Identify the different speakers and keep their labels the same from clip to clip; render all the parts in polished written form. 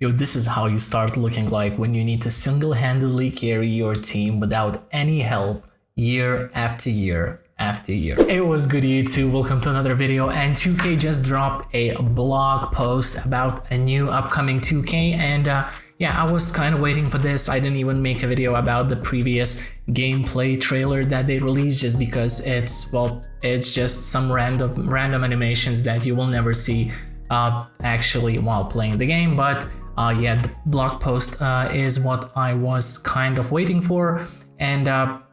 Speaker 1: Yo, this is how you start looking like when you need to single-handedly carry your team without any help year after year after year. Hey, what's good YouTube? Welcome to another video, and 2K just dropped a blog post about a new upcoming 2K, and yeah, I was kind of waiting for this. I didn't even make a video about the previous gameplay trailer that they released just because it's just some random animations that you will never see actually while playing the game. But yeah, the blog post is what I was kind of waiting for, and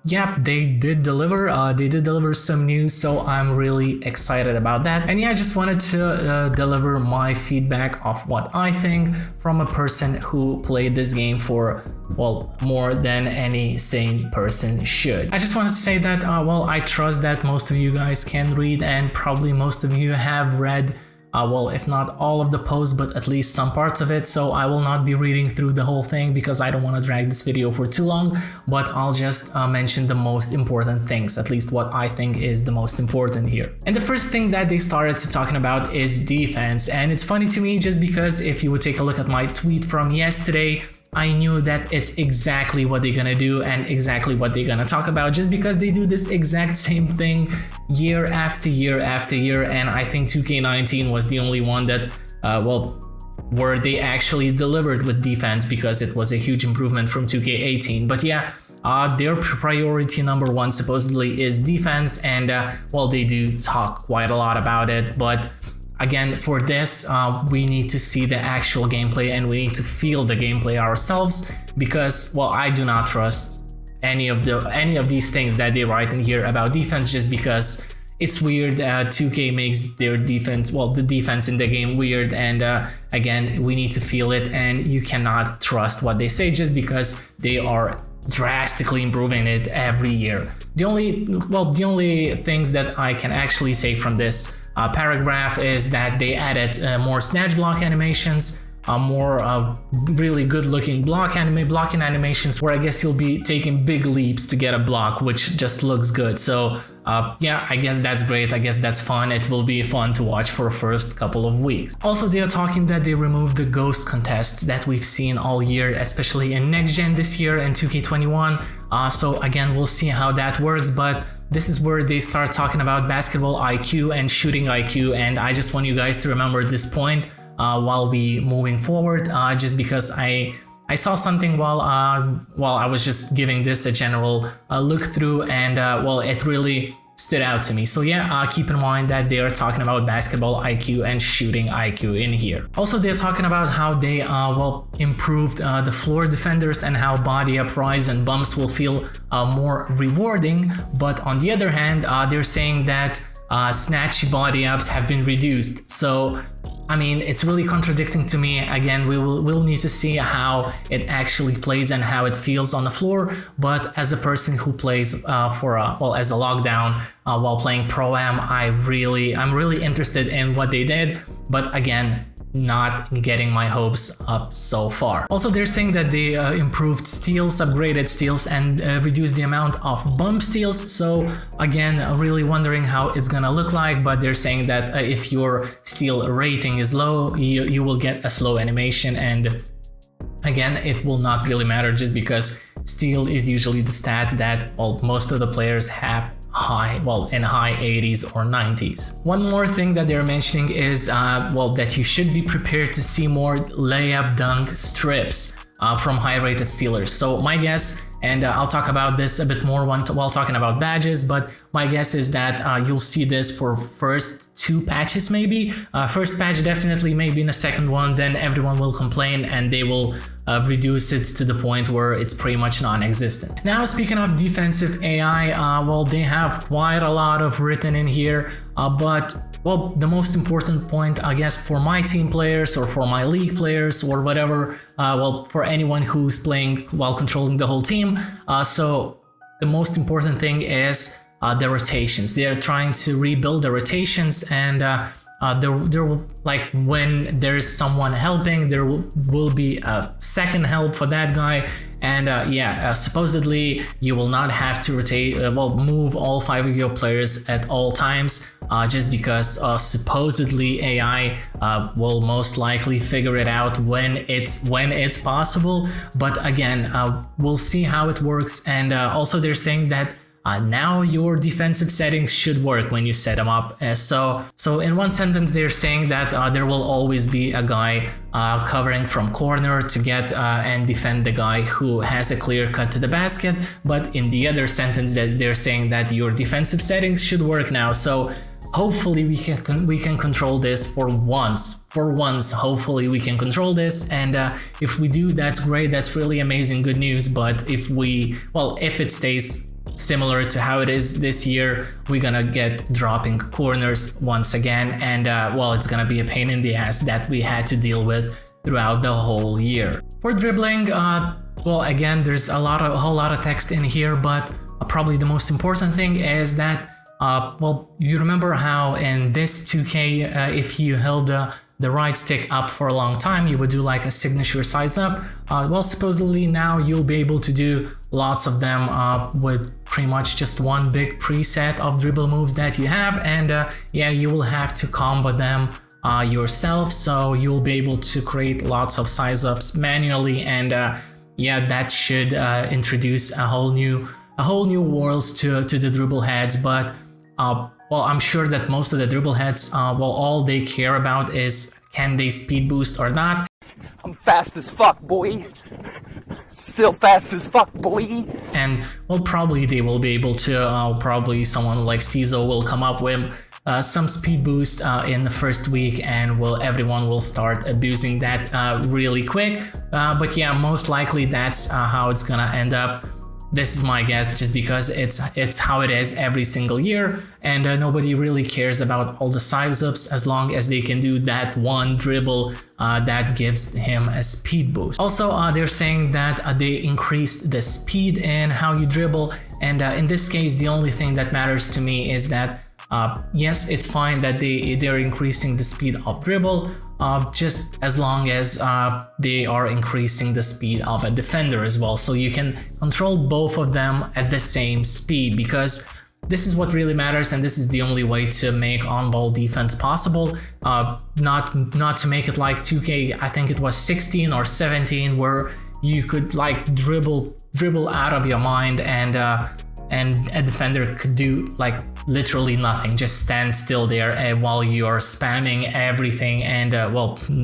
Speaker 1: yeah, they did deliver. They did deliver some news, so I'm really excited about that. And yeah, I just wanted to deliver my feedback of what I think from a person who played this game for, well, more than any sane person should. I just wanted to say that, well, I trust that most of you guys can read, and probably most of you have read well, if not all of the posts, but at least some parts of it. So I will not be reading through the whole thing because I don't want to drag this video for too long, but I'll just mention the most important things, at least what I think is the most important here. And the first thing that they started talking about is defense. And it's funny to me just because if you would take a look at my tweet from yesterday, I knew that it's exactly what they're gonna do and exactly what they're gonna talk about, just because they do this exact same thing year after year after year. And I think 2K19 was the only one that, well, where they actually delivered with defense, because it was a huge improvement from 2K18. But yeah, their priority number one supposedly is defense, and well, they do talk quite a lot about it. But again, for this, we need to see the actual gameplay and we need to feel the gameplay ourselves, because, well, I do not trust any of these things that they write in here about defense, just because it's weird. 2K makes their defense, well, the defense in the game weird, and again, we need to feel it, and you cannot trust what they say just because they are drastically improving it every year. The only things that I can actually say from this paragraph is that they added more snatch block animations, more really good looking blocking animations, where I guess you'll be taking big leaps to get a block, which just looks good. So yeah, I guess that's great. I guess that's fun. It will be fun to watch for the first couple of weeks. Also, they are talking that they removed the ghost contests that we've seen all year, especially in next gen this year and 2K21. So again, we'll see how that works, but this is where they start talking about basketball IQ and shooting IQ, and I just want you guys to remember this point while we moving forward, just because I saw something while I was just giving this a general look through, and well, it really stood out to me. So yeah, keep in mind that they are talking about basketball IQ and shooting IQ in here. Also, they're talking about how they well, improved the floor defenders and how body up rise and bumps will feel more rewarding. But on the other hand, they're saying that snatchy body ups have been reduced. So I mean, it's really contradicting to me. Again, we'll need to see how it actually plays and how it feels on the floor. But as a person who plays well, as a lockdown while playing Pro-Am, I'm really interested in what they did. But again, not getting my hopes up so far. Also, they're saying that they improved steals, upgraded steals, and reduced the amount of bump steals. So again, really wondering how it's gonna look like, but they're saying that if your steal rating is low, you will get a slow animation, and again, it will not really matter just because steal is usually the stat that, well, most of the players have high, well, in high 80s or 90s. One more thing that they're mentioning is well, that you should be prepared to see more layup dunk strips from high rated stealers. So my guess, and I'll talk about this a bit more while talking about badges, but my guess is that you'll see this for first 2 patches maybe. First patch definitely, maybe in the second one, then everyone will complain and they will reduce it to the point where it's pretty much non-existent. Now, speaking of defensive AI, well, they have quite a lot of written in here, but well, the most important point, I guess, for my team players or for my league players or whatever, well, for anyone who's playing while controlling the whole team, so the most important thing is the rotations. They are trying to rebuild the rotations, and there will, like, when there is someone helping, there will be a second help for that guy. And supposedly you will not have to rotate, move all 5 of your players at all times, just because supposedly AI will most likely figure it out when it's possible. But again, we'll see how it works. And also they're saying that now your defensive settings should work when you set them up. So in one sentence, they're saying that there will always be a guy covering from corner to get and defend the guy who has a clear cut to the basket. But in the other sentence, that they're saying that your defensive settings should work now. So hopefully we can control this for once. Hopefully we can control this, and if we do, that's great. That's really amazing, good news. But if it stays similar to how it is this year, we're gonna get dropping corners once again, and it's gonna be a pain in the ass that we had to deal with throughout the whole year. For dribbling, again, there's a whole lot of text in here, but probably the most important thing is that you remember how in this 2K, if you held the right stick up for a long time, you would do like a signature size up. Supposedly now you'll be able to do lots of them with pretty much just one big preset of dribble moves that you have, and you will have to combo them yourself. So you'll be able to create lots of size ups manually, and that should introduce a whole new worlds to the dribble heads. But I'm sure that most of the dribble heads, all they care about is can they speed boost or not.
Speaker 2: I'm fast as fuck, boy. Still fast as fuck, boy.
Speaker 1: And probably they will be able to, probably someone like Stizo will come up with some speed boost in the first week, and everyone will start abusing that really quick. But yeah, most likely that's how it's gonna end up. This is my guess, just because it's how it is every single year, and nobody really cares about all the size ups as long as they can do that one dribble that gives him a speed boost. Also, they're saying that they increased the speed in how you dribble, and in this case, the only thing that matters to me is that yes, it's fine that they're increasing the speed of dribble, just as long as they are increasing the speed of a defender as well, so you can control both of them at the same speed, because this is what really matters, and this is the only way to make on-ball defense possible. Not to make it like 2K, I think it was 16 or 17, where you could like dribble out of your mind, and a defender could do like literally nothing, just stand still there while you're spamming everything, and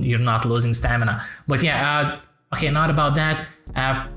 Speaker 1: you're not losing stamina. But yeah, okay, not about that.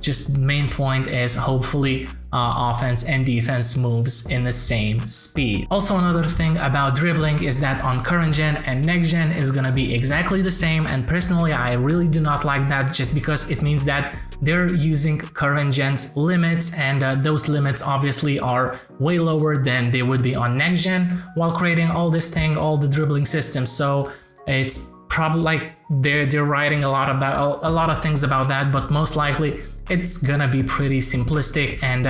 Speaker 1: Just main point is hopefully offense and defense moves in the same speed. Also, another thing about dribbling is that on current gen and next gen is gonna be exactly the same, and personally I really do not like that, just because it means that they're using current gen's limits, and those limits obviously are way lower than they would be on next gen, while creating all the dribbling systems. So it's probably like they're writing a lot of things about that, but most likely it's gonna be pretty simplistic and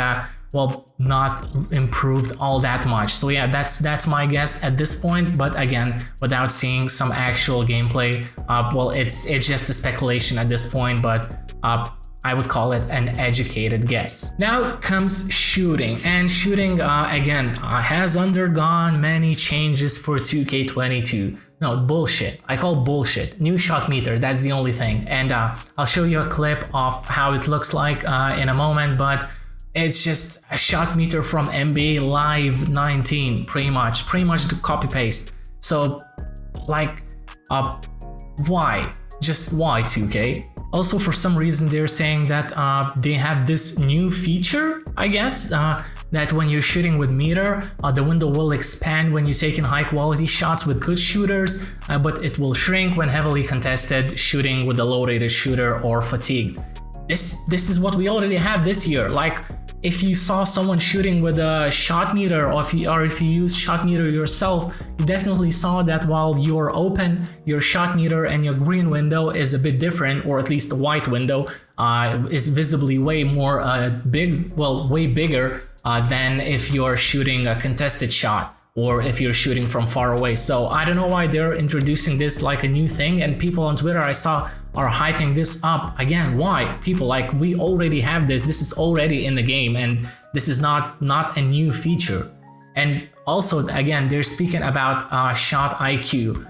Speaker 1: not improved all that much. So yeah, that's my guess at this point, but again, without seeing some actual gameplay, it's just a speculation at this point, but I would call it an educated guess. Now comes shooting, and shooting again has undergone many changes for 2K22. No, bullshit. I call bullshit. New shot meter, that's the only thing. And I'll show you a clip of how it looks like in a moment, but it's just a shot meter from NBA Live 19, pretty much the copy paste. So like, why? Just why 2K? Also, for some reason, they're saying that they have this new feature, I guess, that when you're shooting with meter, the window will expand when you're taking high quality shots with good shooters, but it will shrink when heavily contested shooting with a low rated shooter or fatigue. This is what we already have this year. Like, if you saw someone shooting with a shot meter, or if you use shot meter yourself, you definitely saw that while you're open, your shot meter and your green window is a bit different, or at least the white window is visibly way more way bigger than if you're shooting a contested shot. or if you're shooting from far away. So I don't know why they're introducing this like a new thing, and people on Twitter I saw are hyping this up again. Why? People like, we already have this is already in the game, and this is not a new feature. And also again, they're speaking about shot IQ.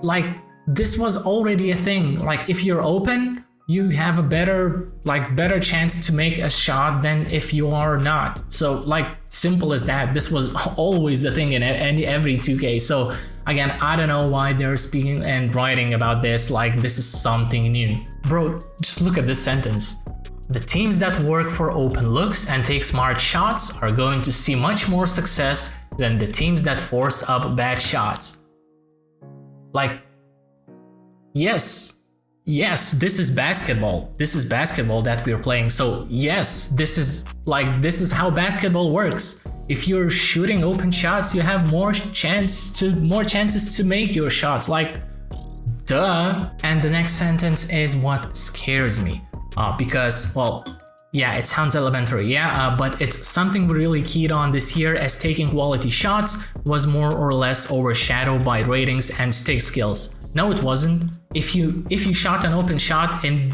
Speaker 1: Like, this was already a thing. Like, if you're open, you have a better chance to make a shot than if you are not. So like, simple as that. This was always the thing in every 2K. So again, I don't know why they're speaking and writing about this like this is something new. Bro, just look at this sentence. The teams that work for open looks and take smart shots are going to see much more success than the teams that force up bad shots. Like, yes, this is basketball. This is basketball that we're playing. So yes, this is how basketball works. If you're shooting open shots, you have more chances to make your shots. Like, duh. And the next sentence is what scares me. Because, well, yeah, it sounds elementary, but it's something we really keyed on this year, as taking quality shots was more or less overshadowed by ratings and stick skills. No, it wasn't. If you shot an open shot in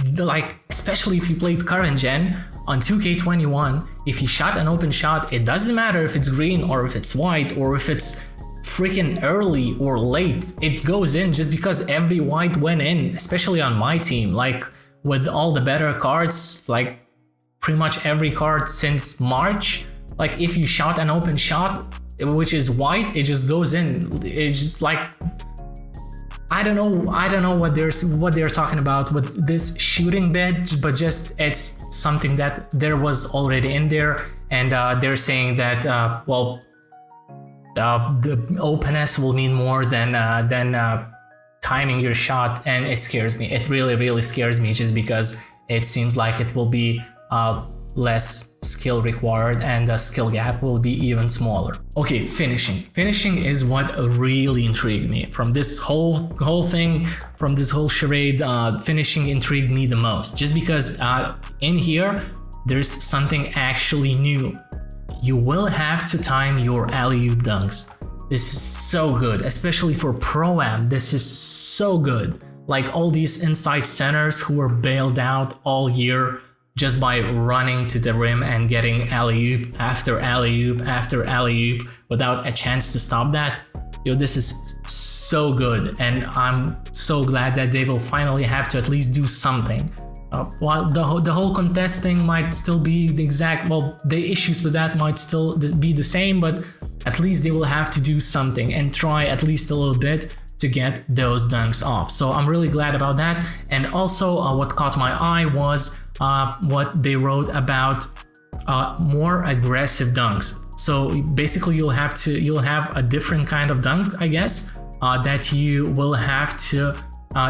Speaker 1: especially if you played current gen on 2K21, if you shot an open shot, it doesn't matter if it's green or if it's white or if it's freaking early or late, it goes in just because every white went in, especially on my team. Like, with all the better cards, like pretty much every card since March, like if you shot an open shot which is white, it just goes in. It's just like, I don't know what they're talking about with this shooting bit, but just it's something that there was already in there, and they're saying that the openness will mean more than timing your shot, and it scares me. It really scares me, just because it seems like it will be less skill required and the skill gap will be even smaller. Okay, finishing is what really intrigued me from this whole thing, from this whole charade. Finishing intrigued me the most, just because in here there's something actually new. You will have to time your alley-oop dunks. This is so good, especially for Pro-Am. This is so good. Like all these inside centers who were bailed out all year just by running to the rim and getting alley-oop after alley-oop after alley-oop without a chance to stop that. Yo, this is so good, and I'm so glad that they will finally have to at least do something. While the whole contest thing might still be the exact, well, the issues with that might still be the same, but at least they will have to do something and try at least a little bit to get those dunks off. So I'm really glad about that. And also what caught my eye was what they wrote about more aggressive dunks. So basically you'll have a different kind of dunk, I guess, that you will have to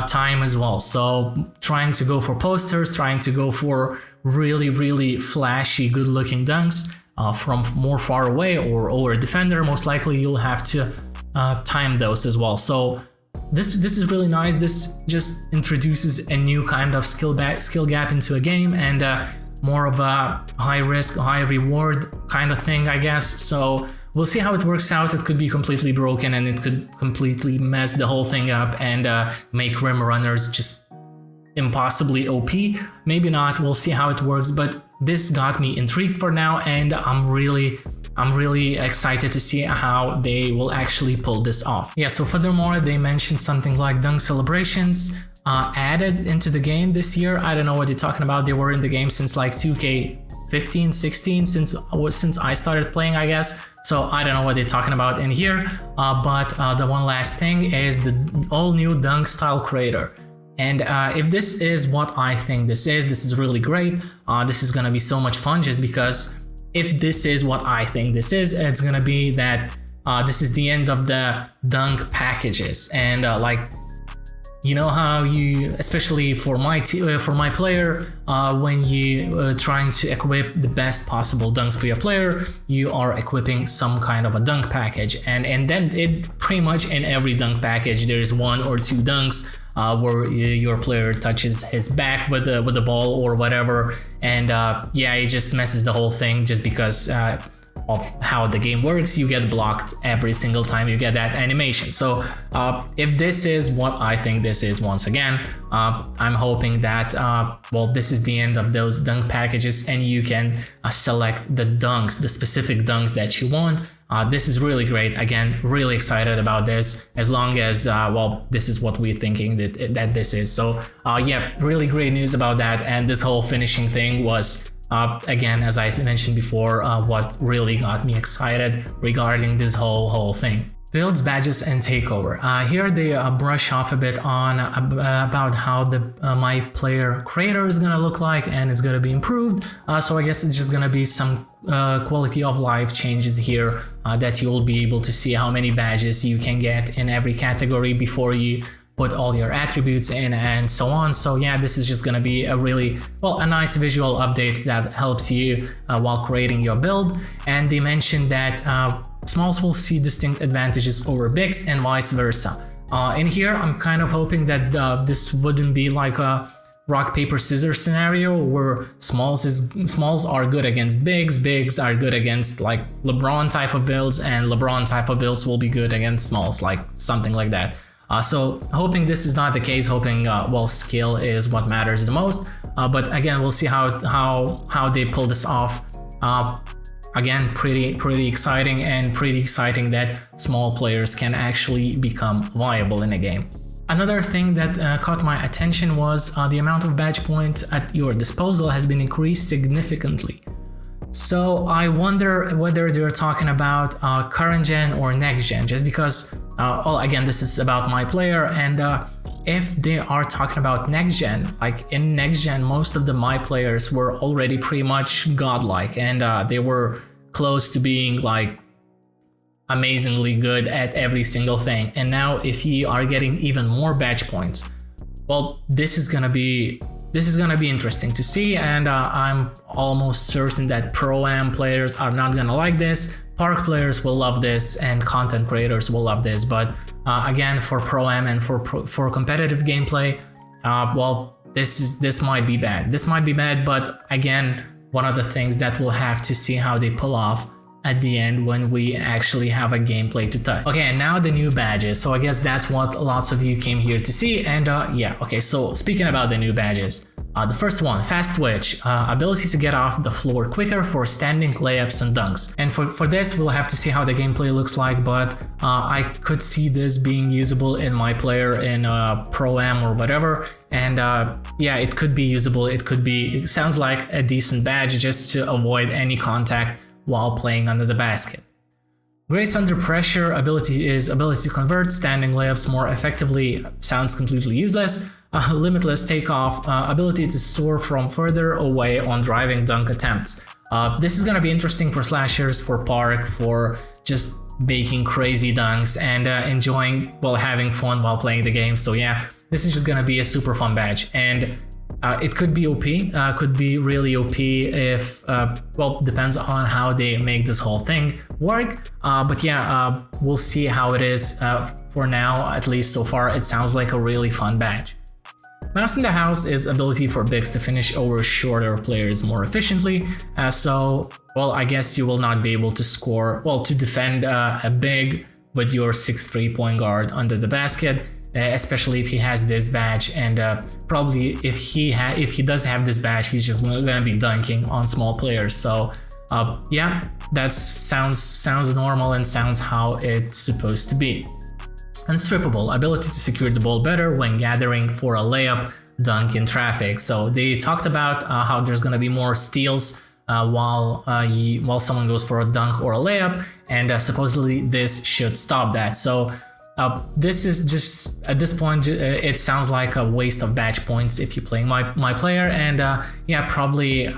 Speaker 1: time as well. So trying to go for posters, trying to go for really flashy, good looking dunks from more far away or over a defender, most likely you'll have to time those as well. So this is really nice. This just introduces a new kind of skill gap into a game, and more of a high risk, high reward kind of thing, I guess. So we'll see how it works out. It could be completely broken and it could completely mess the whole thing up and make rim runners just impossibly OP. Maybe not, we'll see how it works, but this got me intrigued for now, and I'm really excited to see how they will actually pull this off. Yeah, so furthermore, they mentioned something like dunk celebrations added into the game this year. I don't know what they're talking about. They were in the game since like 2K15, 16, since I started playing, I guess. So I don't know what they're talking about in here. But the one last thing is the all new dunk style creator. And if this is what I think this is really great. This is gonna be so much fun, just because if this is what I think this is, it's gonna be that this is the end of the dunk packages. And like, you know how you, especially for my player, when you trying to equip the best possible dunks for your player, you are equipping some kind of a dunk package, and then it pretty much in every dunk package there's one or two dunks where your player touches his back with the ball or whatever, and yeah, it just messes the whole thing, just because of how the game works, you get blocked every single time you get that animation. So if this is what I think this is, once again, I'm hoping that well, this is the end of those dunk packages and you can select the dunks, the specific dunks that you want. This is really great. Again, really excited about this, as long as well, this is what we're thinking that this is. So yeah, really great news about that. And this whole finishing thing was again, as I mentioned before, what really got me excited regarding this whole thing. Builds, badges, and takeover. Here they brush off a bit on about how the my player creator is gonna look like, and it's gonna be improved. So I guess it's just gonna be some quality of life changes here, that you will be able to see how many badges you can get in every category before you put all your attributes in and so on. So yeah, this is just gonna be a really, well, a nice visual update that helps you while creating your build. And they mentioned that smalls will see distinct advantages over bigs and vice versa. In here, I'm kind of hoping that this wouldn't be like a rock, paper, scissors scenario where smalls are good against bigs, bigs are good against like LeBron type of builds, and LeBron type of builds will be good against smalls, like something like that. So hoping this is not the case, hoping well, skill is what matters the most. But again, we'll see how they pull this off. Again, pretty exciting, and pretty exciting that small players can actually become viable in a game. Another thing that caught my attention was the amount of badge points at your disposal has been increased significantly. So I wonder whether they're talking about current gen or next gen, just because, well, again, this is about my player, and if they are talking about next gen, like in next gen, most of the my players were already pretty much godlike, and they were close to being like amazingly good at every single thing. And now if you are getting even more badge points, well, this is gonna be interesting to see, and I'm almost certain that Pro-Am players are not gonna like this. Park players will love this, and content creators will love this. But again, for Pro-Am and for competitive gameplay, well, this might be bad. This might be bad, but again, one of the things that we'll have to see how they pull off at the end when we actually have a gameplay to touch. Okay, and now the new badges. So I guess that's what lots of you came here to see. And yeah, okay, so speaking about the new badges, the first one, fast twitch, ability to get off the floor quicker for standing layups and dunks. And for this, we'll have to see how the gameplay looks like, but I could see this being usable in my player in Pro-Am or whatever. And yeah, it could be usable. It sounds like a decent badge just to avoid any contact while playing under the basket. Grace under pressure ability to convert standing layups more effectively. Sounds completely useless. Limitless takeoff, ability to soar from further away on driving dunk attempts. This is gonna be interesting for slashers, for park, for just making crazy dunks and enjoying, well, having fun while playing the game. So yeah, this is just gonna be a super fun badge, and it could be OP, could be really OP if, well, depends on how they make this whole thing work. But yeah, we'll see how it is. For now, at least so far, it sounds like a really fun badge. Mouse in the house is ability for bigs to finish over shorter players more efficiently. So, well, I guess you will not be able to score, well, to defend a big with your 6'3" point guard under the basket. Especially if he has this badge, and probably if he does have this badge, he's just gonna be dunking on small players. So yeah, that sounds normal and sounds how it's supposed to be. Unstrippable, ability to secure the ball better when gathering for a layup, dunk in traffic. So they talked about how there's gonna be more steals while someone goes for a dunk or a layup, and supposedly this should stop that. So this is just, at this point, it sounds like a waste of badge points if you're playing my player, and yeah, probably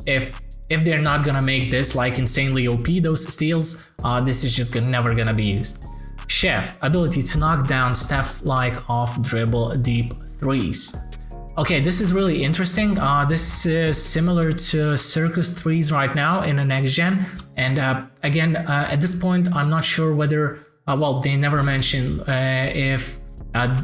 Speaker 1: if they're not gonna make this like insanely OP, those steals, this is just never gonna be used. Chef, ability to knock down Steph-like off dribble deep threes. Okay, this is really interesting. This is similar to Circus threes right now in the next gen, and again, at this point, I'm not sure whether well, they never mention if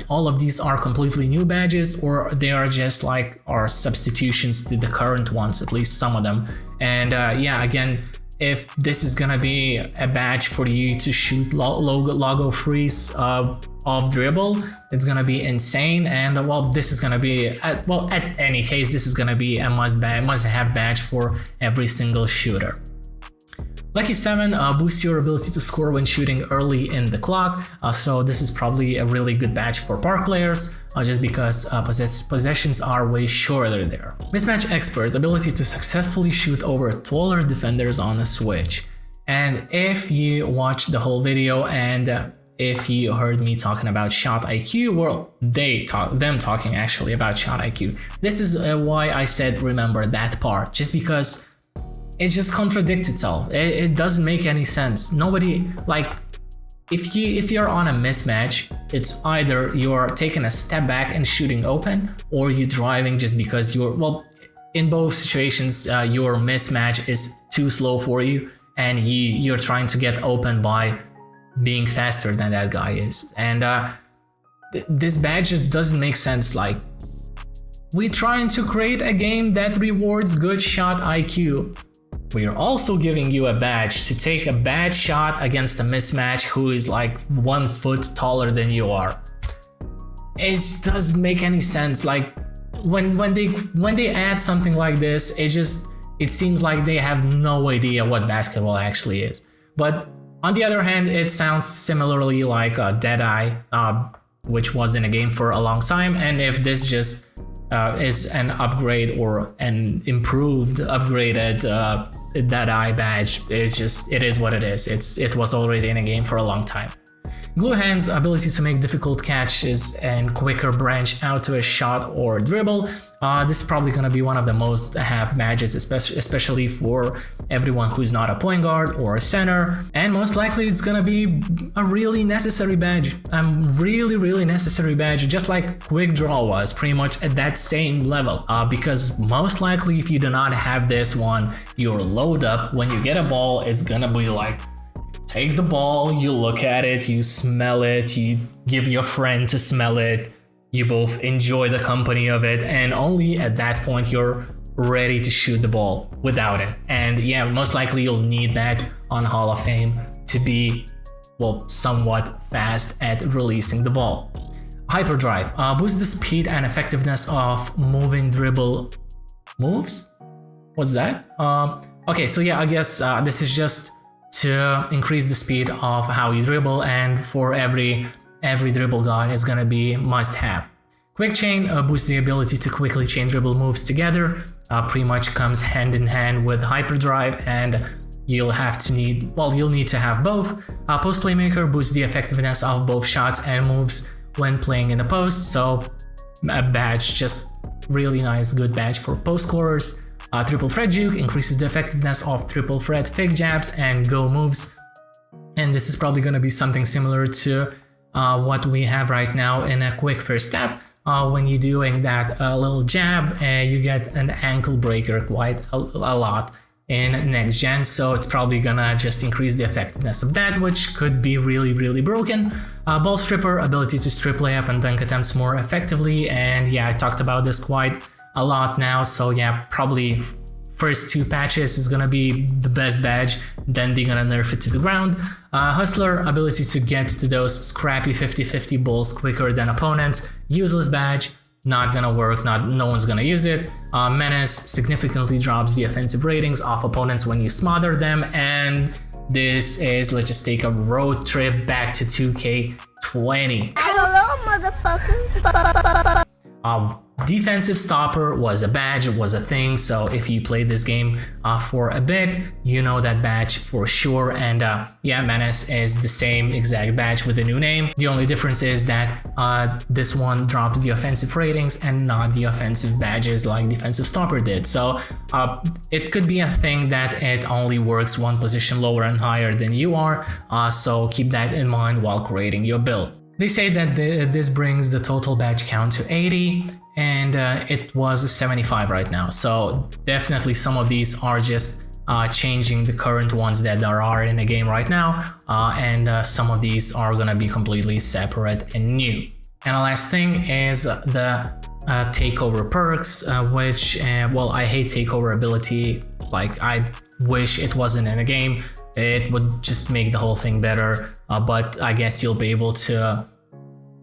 Speaker 1: all of these are completely new badges or they are just like substitutions to the current ones, at least some of them. And yeah, again, if this is gonna be a badge for you to shoot logo freeze of dribble, it's gonna be insane. And well, this is gonna be at any case, this is gonna be a must-have badge for every single shooter. Lucky 7 boosts your ability to score when shooting early in the clock, so this is probably a really good badge for park players, just because possessions are way shorter there. Mismatch Expert, ability to successfully shoot over taller defenders on a switch. And if you watched the whole video and if you heard me talking about shot IQ, well, them talking actually about shot IQ. This is why I said remember that part, just because it just contradicts itself. It doesn't make any sense. Nobody, like, if you're on a mismatch, it's either you're taking a step back and shooting open, or you're driving just because well, in both situations, your mismatch is too slow for you, and you're trying to get open by being faster than that guy is. And this badge just doesn't make sense. Like, we're trying to create a game that rewards good shot IQ. We are also giving you a badge to take a bad shot against a mismatch who is like 1 foot taller than you are. It doesn't make any sense. Like, when they add something like this, it seems like they have no idea what basketball actually is. But on the other hand, it sounds similarly like Deadeye, which was in a game for a long time. And if this just is an upgrade or an improved, upgraded Deadeye badge, it is what it is. It was already in a game for a long time. Glue Hand's ability to make difficult catches and quicker branch out to a shot or dribble. This is probably going to be one of the most have badges, especially for everyone who's not a point guard or a center. And most likely it's going to be a really necessary badge. Really necessary badge, just like Quick Draw was, pretty much at that same level. Because most likely if you do not have this one, your load up when you get a ball is going to be like, take the ball, you look at it, you smell it, you give your friend to smell it, you both enjoy the company of it, and only at that point you're ready to shoot the ball without it. And yeah, most likely you'll need that on Hall of Fame to be, well, somewhat fast at releasing the ball. Hyperdrive boosts the speed and effectiveness of moving dribble moves? What's that? Okay, so yeah, I guess this is just to increase the speed of how you dribble, and for every dribble god is gonna be must have. Quick Chain boosts the ability to quickly chain dribble moves together, pretty much comes hand in hand with Hyperdrive, and you'll need to have both. Post Playmaker boosts the effectiveness of both shots and moves when playing in the post, so a badge, just really nice, good badge for post scorers. Triple Threat Juke increases the effectiveness of triple threat fake jabs and go moves, and this is probably going to be something similar to what we have right now in a quick first step. When you're doing that little jab, you get an ankle breaker quite a lot in next gen, so it's probably gonna just increase the effectiveness of that, which could be really broken. Ball Stripper, ability to strip layup and dunk attempts more effectively, and yeah, I talked about this quite a lot now, so yeah, probably first 2 patches is gonna be the best badge, then they're gonna nerf it to the ground. Hustler, ability to get to those scrappy 50-50 balls quicker than opponents. Useless badge, not gonna work, no one's gonna use it. Menace significantly drops the offensive ratings of opponents when you smother them, and this is, let's just take a road trip back to 2K20.
Speaker 3: Hello, motherfucker.
Speaker 1: Defensive Stopper was a badge, it was a thing, so if you played this game for a bit, you know that badge for sure. And yeah, Menace is the same exact badge with a new name. The only difference is that this one drops the offensive ratings and not the offensive badges like Defensive Stopper did. So it could be a thing that it only works 1 position lower and higher than you are, so keep that in mind while creating your build. They say that this brings the total badge count to 80, and it was 75 right now, so definitely some of these are just changing the current ones that there are in the game right now, and some of these are gonna be completely separate and new. And the last thing is the takeover perks, which well, I hate takeover ability. Like, I wish it wasn't in a game. It would just make the whole thing better, but I guess you'll be able to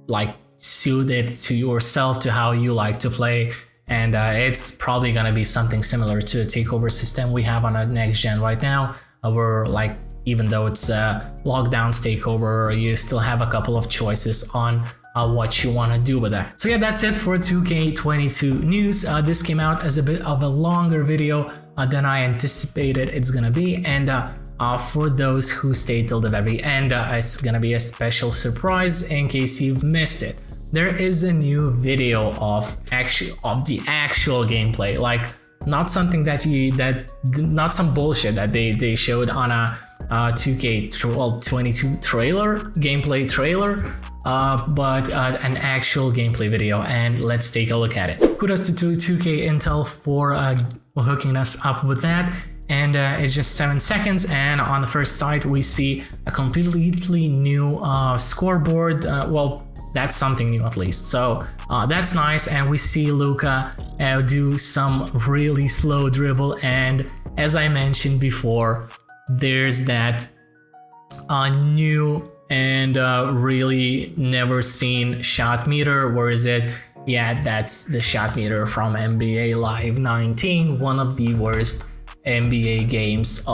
Speaker 1: like suit it to yourself, to how you like to play. And it's probably gonna be something similar to a takeover system we have on a next gen right now, where like even though it's lockdowns takeover, you still have a couple of choices on what you want to do with that. So yeah, that's it for 2K22 news. This came out as a bit of a longer video than I anticipated it's gonna be, and for those who stay till the very end, it's gonna be a special surprise in case you've missed it. There is a new video of the actual gameplay, like not something not some bullshit that they showed on a 2K22 gameplay trailer, but an actual gameplay video, and let's take a look at it. Kudos to 2K Intel for hooking us up with that. And it's just 7 seconds, and on the first site we see a completely new scoreboard. Well, that's something new at least, so that's nice. And we see Luka do some really slow dribble, and as I mentioned before, there's that new and really never seen shot meter. Where is it? Yeah, that's the shot meter from NBA Live 19, one of the worst NBA games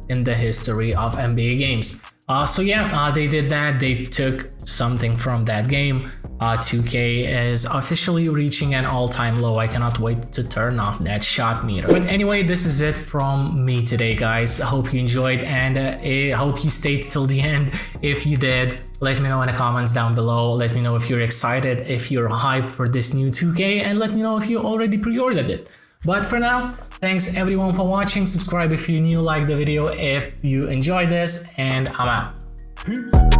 Speaker 1: in the history of NBA games. So yeah, they did that. They took something from that game. 2K is officially reaching an all-time low. I cannot wait to turn off that shot meter. But anyway, this is it from me today, guys. I hope you enjoyed, and I hope you stayed till the end. If you did, let me know in the comments down below. Let me know if you're excited, if you're hyped for this new 2K, and let me know if you already pre-ordered it. But for now, thanks everyone for watching. Subscribe if you're new, like the video if you enjoyed this, and I'm out. Peace.